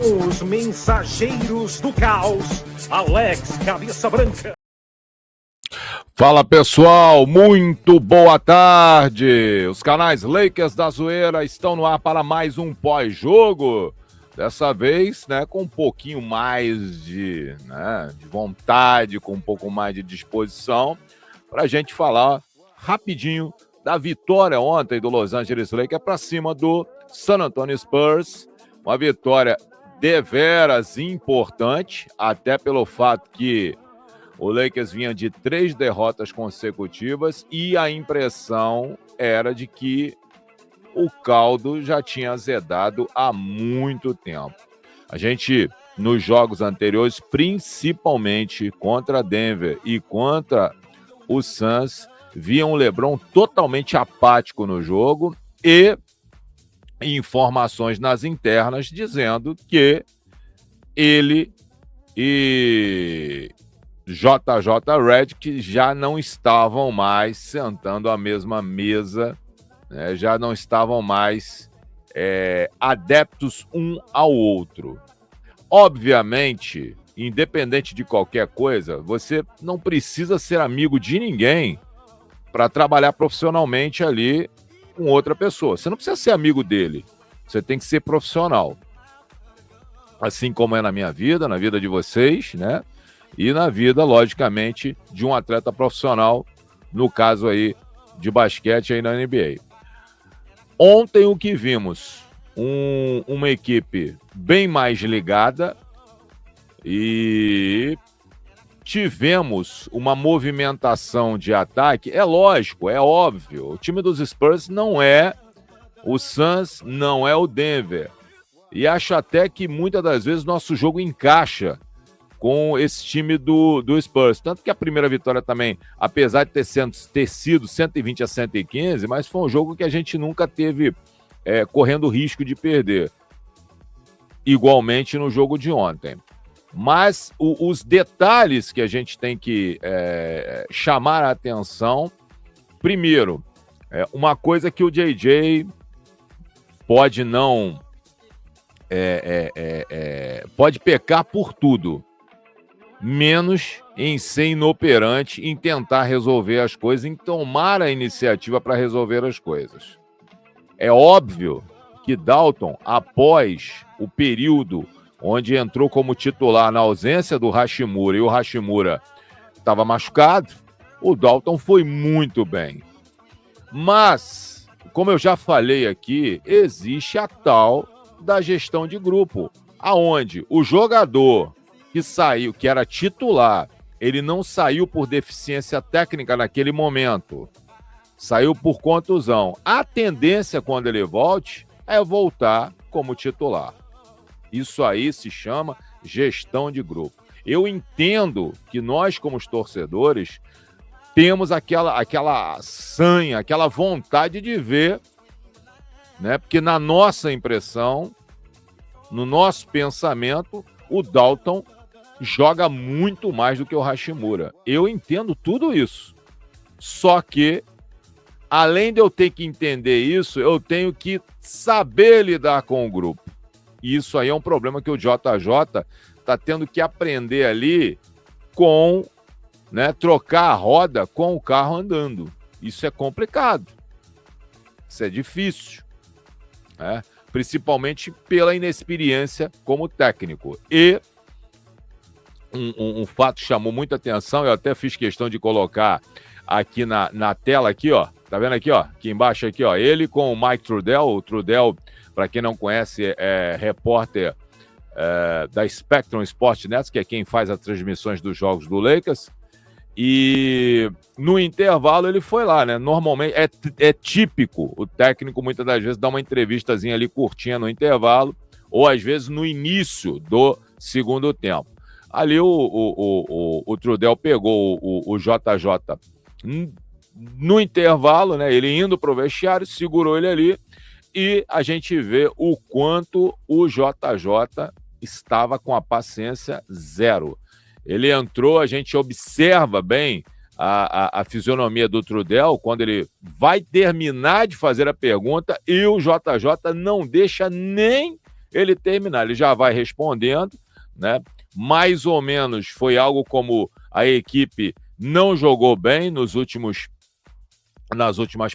Os mensageiros do caos, Alex Cabeça Branca. Fala pessoal, muito boa tarde. Os canais Lakers da Zoeira estão no ar para mais um pós-jogo. Dessa vez, né, com um pouquinho mais de vontade, com um pouco mais de disposição, para a gente falar rapidinho da vitória ontem do Los Angeles Lakers para cima do San Antonio Spurs. Uma vitória deveras importante, até pelo fato que o Lakers vinha de 3 derrotas consecutivas e a impressão era de que o caldo já tinha azedado há muito tempo. A gente, nos jogos anteriores, principalmente contra Denver e contra o Suns, via um LeBron totalmente apático no jogo e informações nas internas dizendo que ele e JJ Redick já não estavam mais sentando à mesma mesa, né? Já não estavam mais adeptos um ao outro. Obviamente, independente de qualquer coisa, você não precisa ser amigo de ninguém para trabalhar profissionalmente ali com outra pessoa. Você não precisa ser amigo dele, você tem que ser profissional. Assim como é na minha vida, na vida de vocês, né? E na vida, logicamente, de um atleta profissional, no caso aí de basquete aí na NBA. Ontem o que vimos? Uma equipe bem mais ligada e tivemos uma movimentação de ataque. É lógico, é óbvio. O time dos Spurs não é o Suns, não é o Denver. E acho até que muitas das vezes nosso jogo encaixa com esse time do Spurs. Tanto que a primeira vitória também, apesar de ter sido 120-115, mas foi um jogo que a gente nunca teve correndo risco de perder. Igualmente no jogo de ontem. Mas os detalhes que a gente tem que chamar a atenção, primeiro, uma coisa que o JJ pode não... pode pecar por tudo, menos em ser inoperante, em tentar resolver as coisas, em tomar a iniciativa para resolver as coisas. É óbvio que Dalton, após o período onde entrou como titular na ausência do Hachimura e o Hachimura estava machucado, o Dalton foi muito bem. Mas, como eu já falei aqui, existe a tal da gestão de grupo, aonde o jogador que saiu, que era titular, ele não saiu por deficiência técnica naquele momento, saiu por contusão. A tendência, quando ele volte, é voltar como titular. Isso aí se chama gestão de grupo. Eu entendo que nós, como os torcedores, temos aquela sanha, aquela vontade de ver, né? Porque na nossa impressão, no nosso pensamento, o Dalton joga muito mais do que o Hachimura. Eu entendo tudo isso. Só que, além de eu ter que entender isso, eu tenho que saber lidar com o grupo. E isso aí é um problema que o JJ está tendo que aprender ali com, né, trocar a roda com o carro andando. Isso é complicado. Isso é difícil. Né? Principalmente pela inexperiência como técnico. E um fato chamou muita atenção, eu até fiz questão de colocar aqui na tela, aqui, ó. Tá vendo aqui, ó? Aqui embaixo, aqui, ó. Ele com o Mike Trudell. O Trudell, para quem não conhece, é repórter da Spectrum Sport Nets, que é quem faz as transmissões dos jogos do Lakers. E no intervalo ele foi lá, né? Normalmente é típico o técnico muitas das vezes dar uma entrevistazinha ali curtinha no intervalo, ou às vezes no início do segundo tempo. Ali o Trudell pegou o JJ no intervalo, né? Ele indo pro vestiário, segurou ele ali e a gente vê o quanto o JJ estava com a paciência zero. Ele entrou, a gente observa bem a fisionomia do Trudell quando ele vai terminar de fazer a pergunta e o JJ não deixa nem ele terminar. Ele já vai respondendo, né? Mais ou menos foi algo como a equipe não jogou bem nas últimas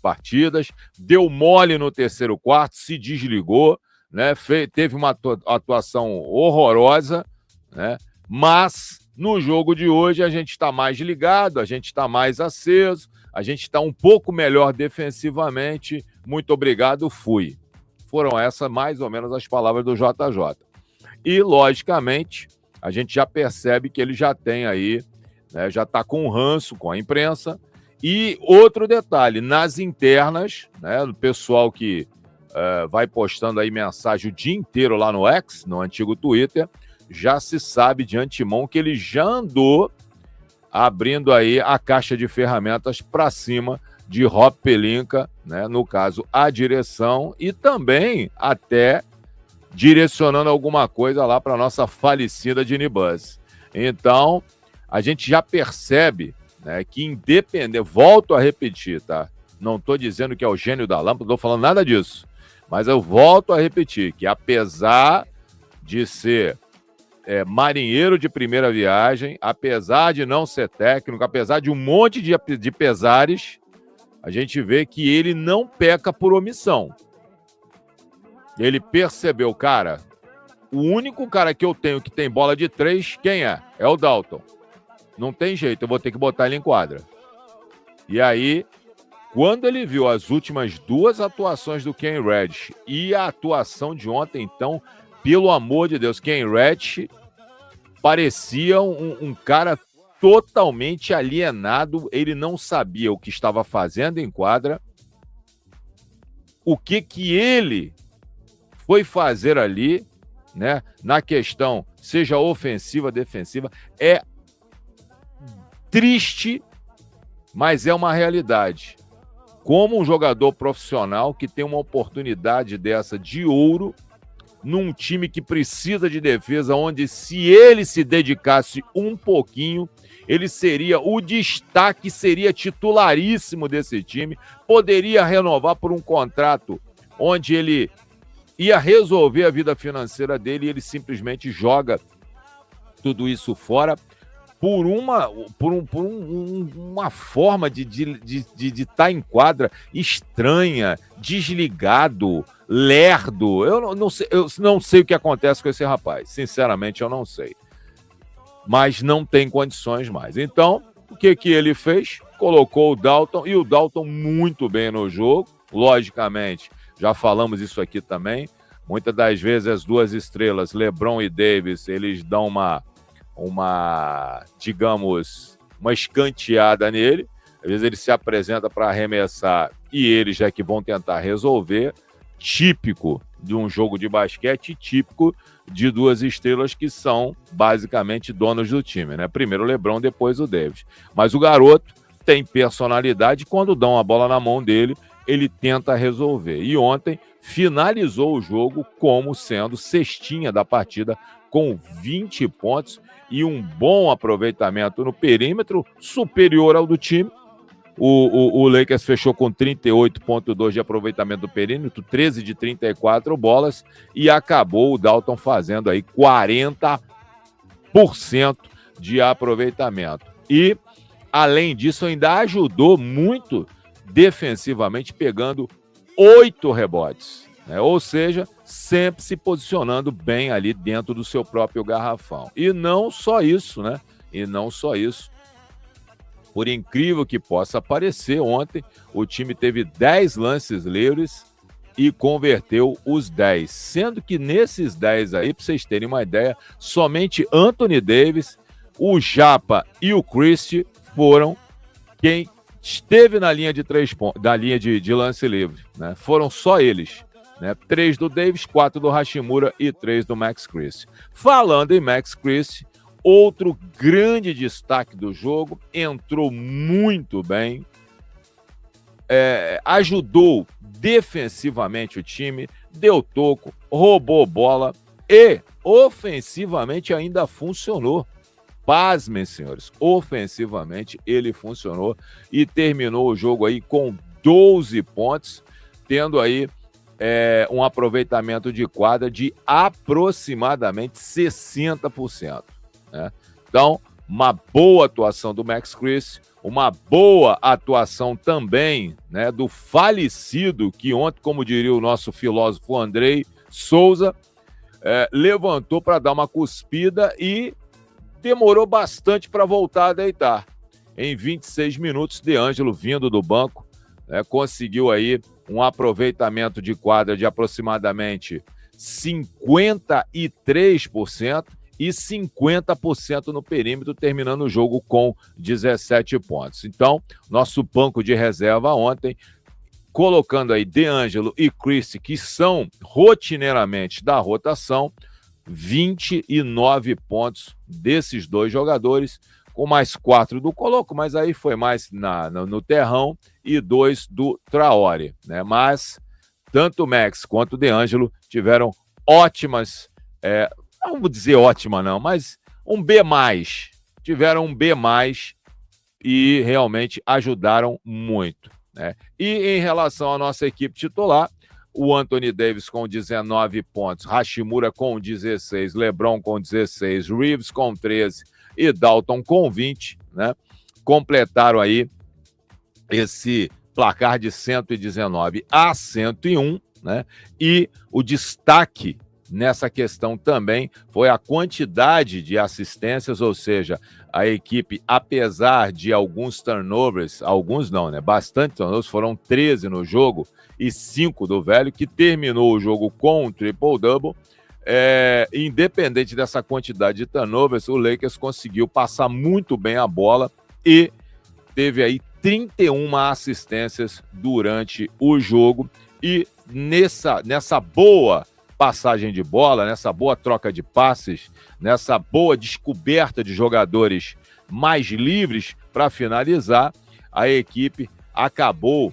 partidas, deu mole no terceiro quarto, se desligou, né? Teve uma atuação horrorosa, né? Mas no jogo de hoje a gente está mais ligado, a gente está mais aceso, a gente está um pouco melhor defensivamente. Muito obrigado, fui. Foram essas mais ou menos as palavras do JJ. E, logicamente, a gente já percebe que ele já tem aí, né, já está com ranço com a imprensa. E outro detalhe, nas internas, né, o pessoal que vai postando aí mensagem o dia inteiro lá no X, no antigo Twitter, já se sabe de antemão que ele já andou abrindo aí a caixa de ferramentas para cima de Rob Pelinka, né, no caso, a direção, e também até direcionando alguma coisa lá para a nossa falecida Dinibus. Então, a gente já percebe, né, que independente, volto a repetir, tá? Não estou dizendo que é o gênio da lâmpada, não estou falando nada disso, mas eu volto a repetir que apesar de ser marinheiro de primeira viagem, apesar de não ser técnico, apesar de um monte de pesares, a gente vê que ele não peca por omissão. Ele percebeu, cara, o único cara que eu tenho que tem bola de 3, quem é? É o Dalton. Não tem jeito, eu vou ter que botar ele em quadra. E aí, quando ele viu as últimas 2 atuações do Ken Reddish e a atuação de ontem, então, pelo amor de Deus, Ken Reddish parecia um cara totalmente alienado. Ele não sabia o que estava fazendo em quadra, o que ele foi fazer ali, né, na questão, seja ofensiva, defensiva. É triste, mas é uma realidade. Como um jogador profissional que tem uma oportunidade dessa de ouro, num time que precisa de defesa, onde se ele se dedicasse um pouquinho, ele seria o destaque, seria titularíssimo desse time, poderia renovar por um contrato onde ele ia resolver a vida financeira dele, e ele simplesmente joga tudo isso fora por uma forma de estar em quadra estranha, desligado, lerdo. Eu não sei o que acontece com esse rapaz. Sinceramente, eu não sei. Mas não tem condições mais. Então, o que ele fez? Colocou o Dalton, e o Dalton muito bem no jogo. Logicamente, já falamos isso aqui também. Muitas das vezes as 2 estrelas, LeBron e Davis, eles dão digamos, uma escanteada nele. Às vezes ele se apresenta para arremessar e eles já que vão tentar resolver. Típico de um jogo de basquete, típico de 2 estrelas que são basicamente donos do time, né? Primeiro o LeBron, depois o Davis. Mas o garoto tem personalidade, quando dão a bola na mão dele, ele tenta resolver. E ontem finalizou o jogo como sendo cestinha da partida, com 20 pontos e um bom aproveitamento no perímetro, superior ao do time. O Lakers fechou com 38,2% de aproveitamento do perímetro, 13 de 34 bolas, e acabou o Dalton fazendo aí 40% de aproveitamento. E, além disso, ainda ajudou muito defensivamente, pegando 8 rebotes, né? Ou seja, sempre se posicionando bem ali dentro do seu próprio garrafão. E não só isso, né? Por incrível que possa parecer, ontem o time teve 10 lances livres e converteu os 10. Sendo que nesses 10 aí, para vocês terem uma ideia, somente Anthony Davis, o Japa e o Christie foram quem esteve na linha de 3 pontos, da linha de lance livre, né? Foram só eles, né? 3 do Davis, 4 do Hashimura e 3 do Max Christie. Falando em Max Christie, outro grande destaque do jogo, entrou muito bem, ajudou defensivamente o time, deu toco, roubou bola e ofensivamente ainda funcionou. Pasmem, senhores, ofensivamente ele funcionou e terminou o jogo aí com 12 pontos, tendo aí um aproveitamento de quadra de aproximadamente 60%. Né? Então, uma boa atuação do Max Christie, uma boa atuação também, né, do falecido, que ontem, como diria o nosso filósofo Andrei Souza, levantou para dar uma cuspida e demorou bastante para voltar a deitar. Em 26 minutos, DeAngelo, vindo do banco, conseguiu aí um aproveitamento de quadra de aproximadamente 53% e 50% no perímetro, terminando o jogo com 17 pontos. Então, nosso banco de reserva ontem, colocando aí DeAngelo e Christie, que são rotineiramente da rotação, 29 pontos desses dois jogadores, com mais 4 do Coloco, mas aí foi mais no terrão, e 2 do Traore, né? Mas tanto o Max quanto o DeAngelo tiveram ótimas, não vou dizer ótima não, mas um B+, tiveram um B+, e realmente ajudaram muito, né? E em relação à nossa equipe titular, o Anthony Davis com 19 pontos, Hachimura com 16, LeBron com 16, Reeves com 13 e Dalton com 20, né? Completaram aí esse placar de 119 a 101, né? E o destaque nessa questão também foi a quantidade de assistências, ou seja, a equipe, apesar de alguns turnovers, alguns não, né? Bastante turnovers, foram 13 no jogo e 5 do velho, que terminou o jogo com um triple-double. Independente dessa quantidade de turnovers, o Lakers conseguiu passar muito bem a bola e teve aí 31 assistências durante o jogo. E nessa boa passagem de bola, nessa boa troca de passes, nessa boa descoberta de jogadores mais livres para finalizar, a equipe acabou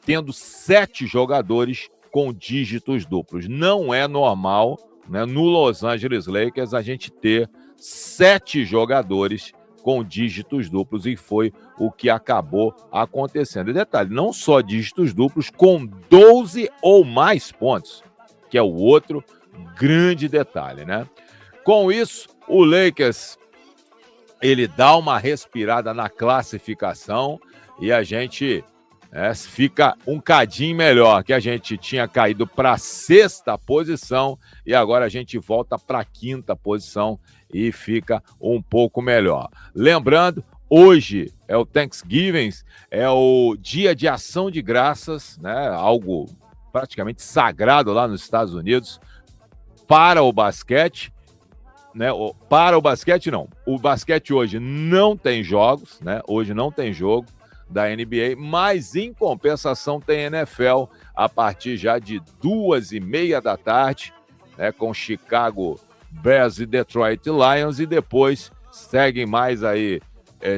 tendo 7 jogadores com dígitos duplos. Não é normal, né, no Los Angeles Lakers a gente ter 7 jogadores com dígitos duplos, e foi o que acabou acontecendo. E detalhe, não só dígitos duplos, com 12 ou mais pontos, que é o outro grande detalhe, né? Com isso, o Lakers, ele dá uma respirada na classificação e a gente fica um cadinho melhor, que a gente tinha caído para a 6ª posição e agora a gente volta para a 5ª posição e fica um pouco melhor. Lembrando, hoje é o Thanksgiving, é o dia de ação de graças, né? Algo praticamente sagrado lá nos Estados Unidos para o basquete, né? Para o basquete não, o basquete hoje não tem jogos, né? Hoje não tem jogo da NBA, mas em compensação tem NFL a partir já de 2h30 da tarde, né? Com Chicago Bears e Detroit Lions, e depois seguem mais aí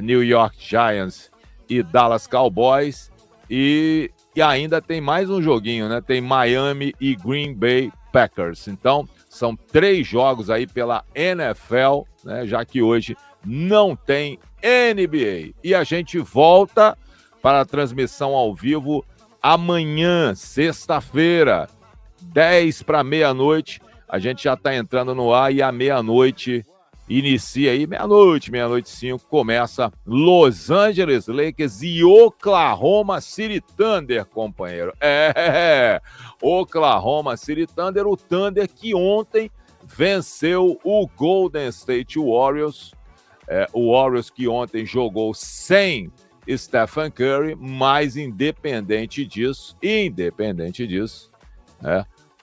New York Giants e Dallas Cowboys, e ainda tem mais um joguinho, né? Tem Miami e Green Bay Packers. Então, são 3 jogos aí pela NFL, né? Já que hoje não tem NBA. E a gente volta para a transmissão ao vivo amanhã, sexta-feira, 10 para meia-noite. A gente já está entrando no ar e à meia-noite inicia aí, meia-noite 5, começa Los Angeles Lakers e Oklahoma City Thunder, companheiro. Oklahoma City Thunder, o Thunder que ontem venceu o Golden State Warriors. O Warriors que ontem jogou sem Stephen Curry, mas independente disso,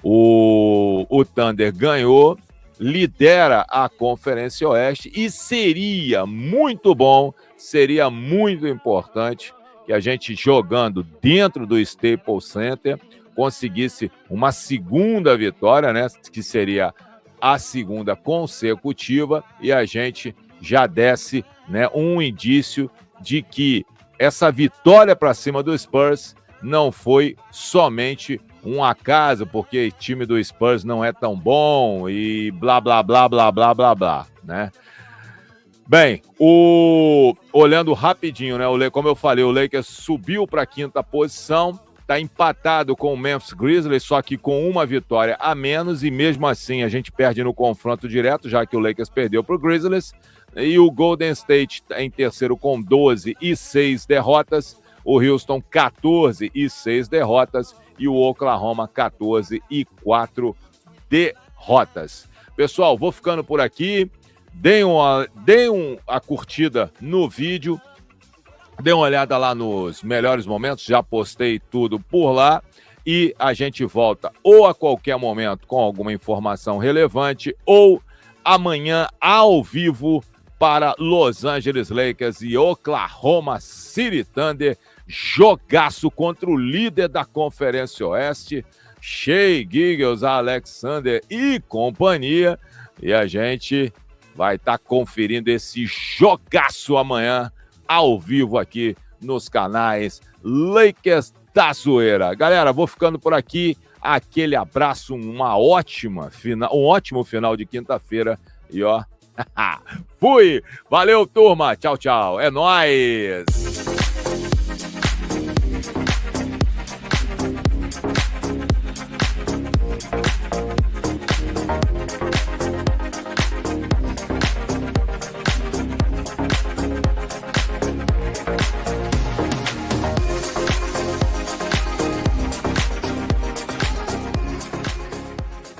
o Thunder ganhou, lidera a Conferência Oeste, e seria muito bom, seria muito importante que a gente, jogando dentro do Staples Center, conseguisse uma segunda vitória, né, que seria a segunda consecutiva, e a gente já desse, né, um indício de que essa vitória para cima do Spurs não foi somente um acaso, porque o time do Spurs não é tão bom e blá, blá, blá, blá, blá, blá, blá, né? Bem, olhando rapidinho, né? Como eu falei, o Lakers subiu para a 5ª posição, tá empatado com o Memphis Grizzlies, só que com uma vitória a menos, e mesmo assim a gente perde no confronto direto, já que o Lakers perdeu para o Grizzlies, e o Golden State tá em terceiro com 12 e 6 derrotas, o Houston 14 e 6 derrotas, e o Oklahoma 14 e 4 derrotas. Pessoal, vou ficando por aqui, deem a curtida no vídeo, dê uma olhada lá nos melhores momentos, já postei tudo por lá, e a gente volta ou a qualquer momento com alguma informação relevante, ou amanhã ao vivo para Los Angeles Lakers e Oklahoma City Thunder, jogaço contra o líder da Conferência Oeste, Shai Gilgeous-Alexander e companhia, e a gente vai estar conferindo esse jogaço amanhã, ao vivo aqui nos canais Lakers da Zoeira. Galera, vou ficando por aqui. Aquele abraço, um ótimo final de quinta-feira. E ó, fui! Valeu, turma! Tchau, tchau! É nóis!